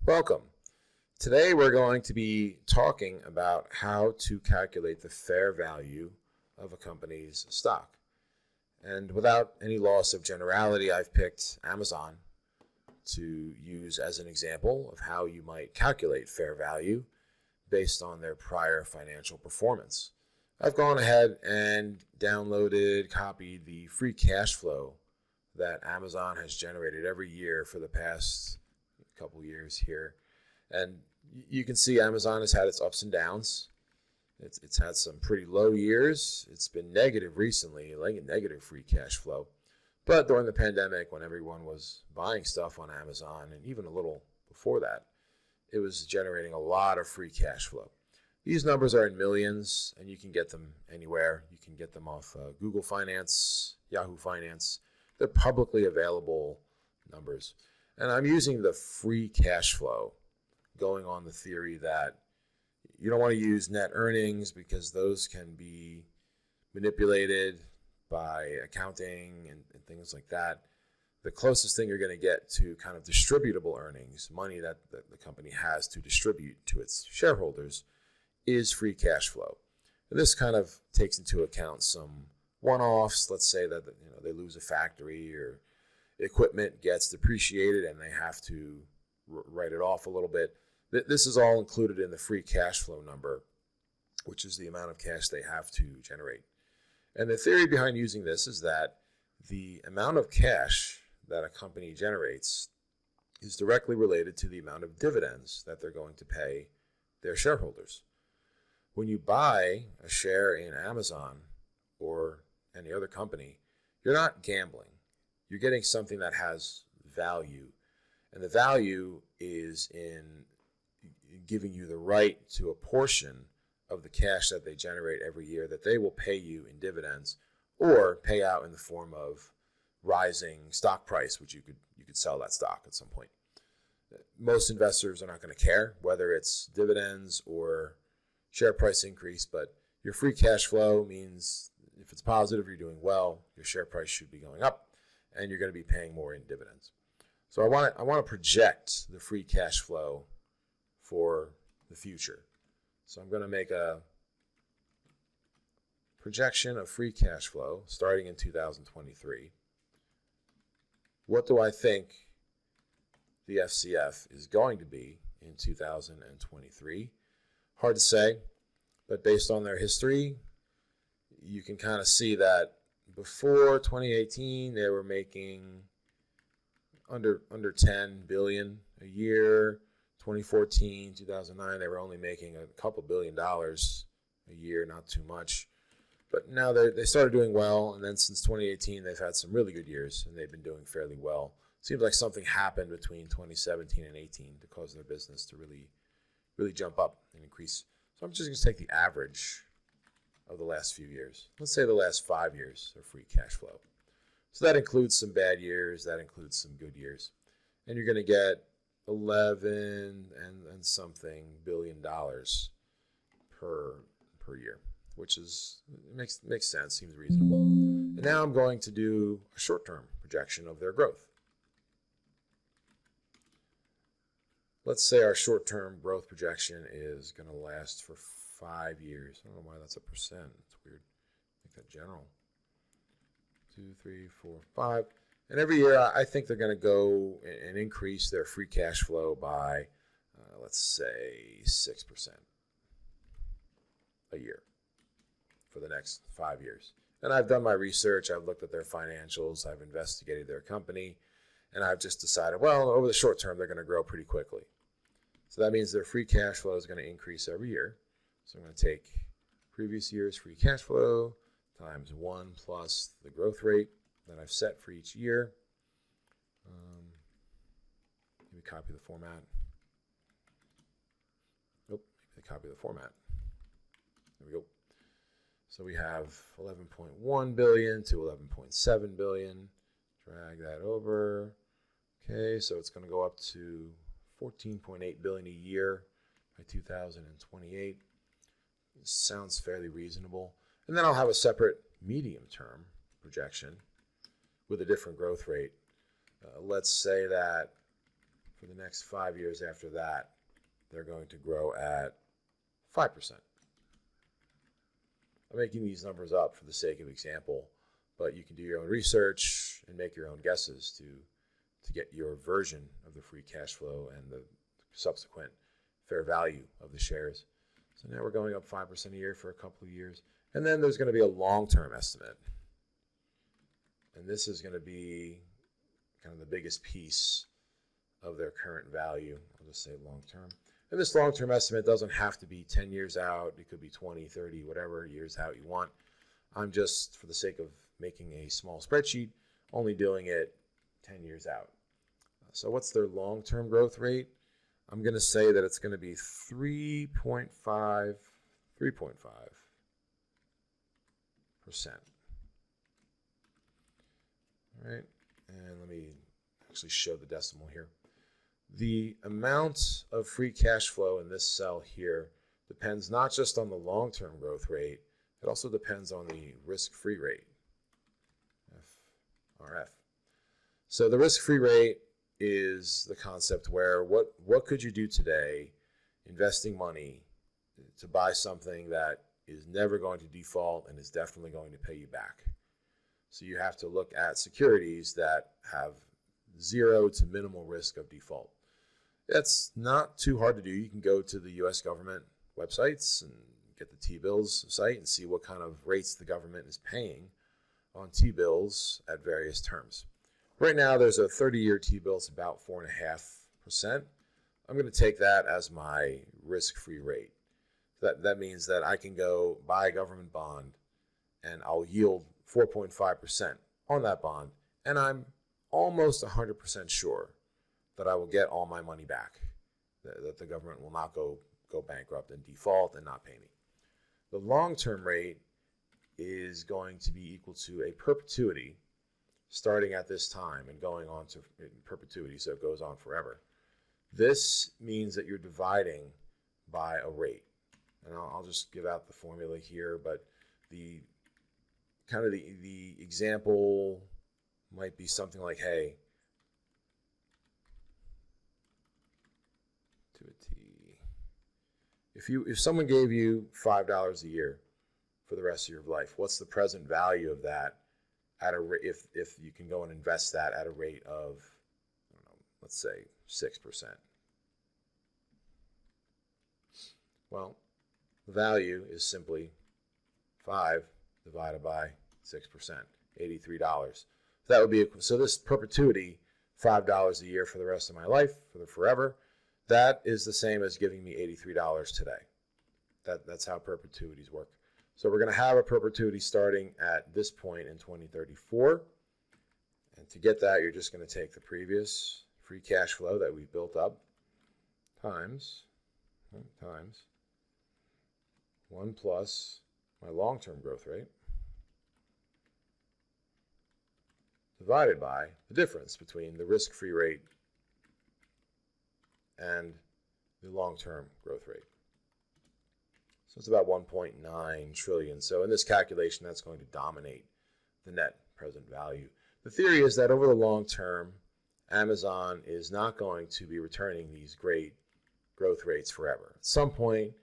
Welcome. Today we're going to be talking about how to calculate the fair value of a company's stock. And without any loss of generality, I've picked Amazon to use as an example of how you might calculate fair value based on their prior financial performance. I've gone ahead and downloaded, copied the free cash flow that Amazon has generated every year for the past couple years here. And you can see Amazon has had its ups and downs. It's had some pretty low years. It's been negative recently, like a negative free cash flow. But during the pandemic, when everyone was buying stuff on Amazon, and even a little before that, it was generating a lot of free cash flow. These numbers are in millions, and you can get them anywhere. You can get them off Google Finance, Yahoo Finance. They're publicly available numbers. And I'm using the free cash flow, going on the theory that you don't want to use net earnings because those can be manipulated by accounting and things like that. The closest thing you're going to get to kind of distributable earnings, money that the company has to distribute to its shareholders, is free cash flow. And this kind of takes into account some one-offs. Let's say that they lose a factory or equipment gets depreciated and they have to write it off a little bit. This is all included in the free cash flow number, which is the amount of cash they have to generate. And the theory behind using this is that the amount of cash that a company generates is directly related to the amount of dividends that they're going to pay their shareholders. When you buy a share in Amazon or any other company, you're not gambling. You're getting something that has value. And the value is in giving you the right to a portion of the cash that they generate every year that they will pay you in dividends or pay out in the form of rising stock price, which you could sell that stock at some point. Most investors are not going to care whether it's dividends or share price increase, but your free cash flow means if it's positive, you're doing well, your share price should be going up, and you're going to be paying more in dividends. So I want to project the free cash flow for the future. So I'm going to make a projection of free cash flow starting in 2023. What do I think the FCF is going to be in 2023? Hard to say, but based on their history, you can kind of see that before 2018, they were making under 10 billion a year. 2014, 2009, they were only making a couple $1 billion a year, not too much. But now they started doing well, and then since 2018, they've had some really good years, and they've been doing fairly well. Seems like something happened between 2017 and 18 to cause their business to really jump up and increase. So I'm just going to take the average of the last few years. Let's say the last 5 years of free cash flow. So that includes some bad years, that includes some good years. And you're going to get 11 and something $11 billion per year, which makes sense, seems reasonable. And now I'm going to do a short-term projection of their growth. Let's say our short-term growth projection is going to last for 5 years. I don't know why that's a percent. It's weird. Make that general. 2, 3, 4, 5. And every year, I think they're going to go and increase their free cash flow by, let's say, 6% a year for the next 5 years. And I've done my research. I've looked at their financials. I've investigated their company. And I've just decided, well, over the short term, they're going to grow pretty quickly. So that means their free cash flow is going to increase every year. So I'm going to take previous year's free cash flow times 1 plus the growth rate that I've set for each year. Maybe copy the format. Nope, maybe copy the format. There we go. So we have 11.1 billion to 11.7 billion. Drag that over. Okay, so it's going to go up to 14.8 billion a year by 2028. Sounds fairly reasonable. And then I'll have a separate medium-term projection with a different growth rate. Let's say that for the next 5 years after that, they're going to grow at 5%. I'm making these numbers up for the sake of example, but you can do your own research and make your own guesses to get your version of the free cash flow and the subsequent fair value of the shares. So now we're going up 5% a year for a couple of years. And then there's going to be a long-term estimate. And this is going to be kind of the biggest piece of their current value. I'll just say long-term. And this long-term estimate doesn't have to be 10 years out. It could be 20, 30, whatever years out you want. I'm just, for the sake of making a small spreadsheet, only doing it 10 years out. So what's their long-term growth rate? I'm going to say that it's going to be 3.5%. All right, and let me actually show the decimal here. The amount of free cash flow in this cell here depends not just on the long-term growth rate, it also depends on the risk-free rate, FRF. So the risk-free rate is the concept where what could you do today investing money to buy something that is never going to default and is definitely going to pay you back. So you have to look at securities that have zero to minimal risk of default. That's not too hard to do. You can go to the U.S. government websites and get the T-bills site and see what kind of rates the government is paying on T-bills at various terms. Right now, there's a 30-year T-bill. It's about 4.5%. I'm going to take that as my risk-free rate. That means that I can go buy a government bond and I'll yield 4.5% on that bond, and I'm almost 100% sure that I will get all my money back, that the government will not go bankrupt and default and not pay me. The long-term rate is going to be equal to a perpetuity starting at this time and going on to perpetuity, so it goes on forever. This means that you're dividing by a rate. And I'll just give out the formula here, but the example might be something like, hey, to a T. If someone gave you $5 a year for the rest of your life, what's the present value of that at a if you can go and invest that at a rate of, I don't know, let's say 6%? Well, the value is simply 5 divided by 6%, $83. That would be so this perpetuity, $5 a year for the rest of my life, for the forever, that is the same as giving me $83 today. That's how perpetuities work. So we're going to have a perpetuity starting at this point in 2034. And to get that, you're just going to take the previous free cash flow that we built up times 1 plus my long-term growth rate divided by the difference between the risk-free rate and the long-term growth rate. So it's about 1.9 trillion. So in this calculation, that's going to dominate the net present value. The theory is that over the long term, Amazon is not going to be returning these great growth rates forever. At some point,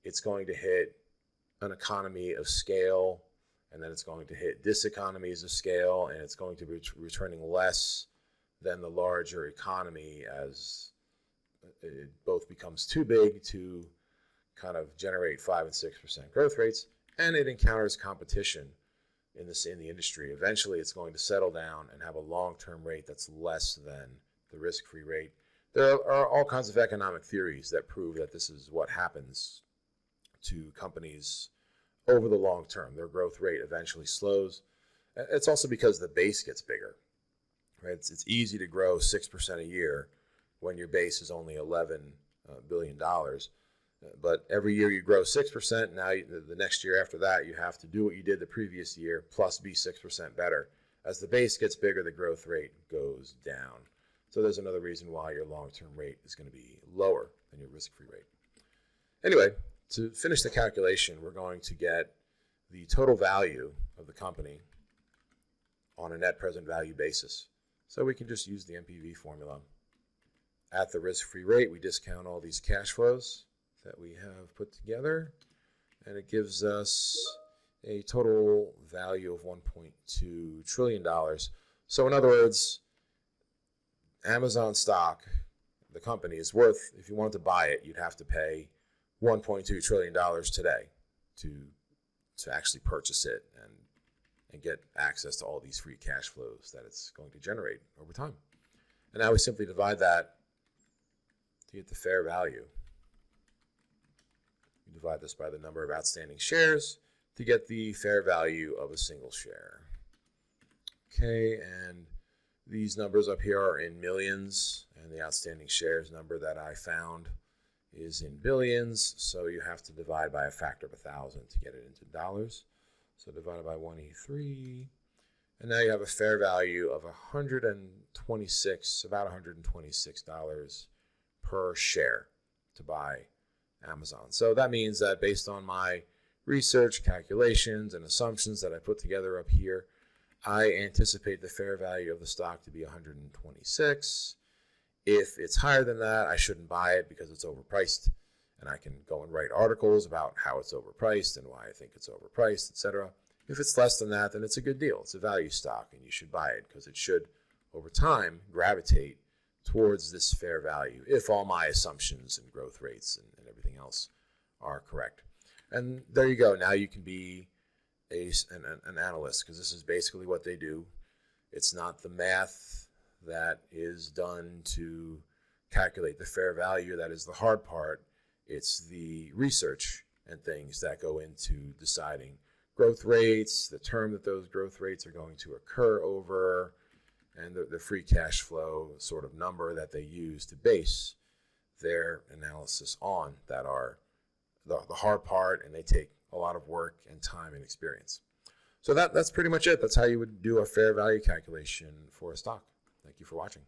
it's going to hit an economy of scale, and then it's going to hit diseconomies of scale, and it's going to be returning less than the larger economy as it both becomes too big to kind of generate 5 and 6% growth rates, and it encounters competition in the industry. Eventually, it's going to settle down and have a long-term rate that's less than the risk-free rate. There are all kinds of economic theories that prove that this is what happens to companies over the long term. Their growth rate eventually slows. It's also because the base gets bigger. Right? It's easy to grow 6% a year when your base is only $11 billion. But every year you grow 6%. Now the next year after that, you have to do what you did the previous year plus be 6% better. As the base gets bigger, the growth rate goes down. So there's another reason why your long-term rate is going to be lower than your risk-free rate. Anyway, to finish the calculation, we're going to get the total value of the company on a net present value basis. So we can just use the NPV formula at the risk-free rate, we discount all these cash flows that we have put together, and it gives us a total value of $1.2 trillion. So in other words, Amazon stock, the company, is worth, if you wanted to buy it, you'd have to pay $1.2 trillion today to actually purchase it and get access to all these free cash flows that it's going to generate over time. And now we simply divide that to get the fair value. We divide this by the number of outstanding shares to get the fair value of a single share. Okay, and these numbers up here are in millions, and the outstanding shares number that I found is in billions, so you have to divide by a factor of 1,000 to get it into dollars. So divided by 183, and now you have a fair value of about $126 per share to buy Amazon. So that means that based on my research, calculations, and assumptions that I put together up here, I anticipate the fair value of the stock to be 126. If it's higher than that, I shouldn't buy it because it's overpriced, and I can go and write articles about how it's overpriced and why I think it's overpriced, etc. If it's less than that, then it's a good deal. It's a value stock, and you should buy it because it should, over time, gravitate towards this fair value if all my assumptions and growth rates and everything else are correct. And there you go. Now you can be an analyst, because this is basically what they do. It's not the math that is done to calculate the fair value that is the hard part. It's the research and things that go into deciding growth rates, the term that those growth rates are going to occur over, and the free cash flow sort of number that they use to base their analysis on, that are the hard part, and they take a lot of work and time and experience. So that's pretty much it. That's how you would do a fair value calculation for a stock. Thank you for watching.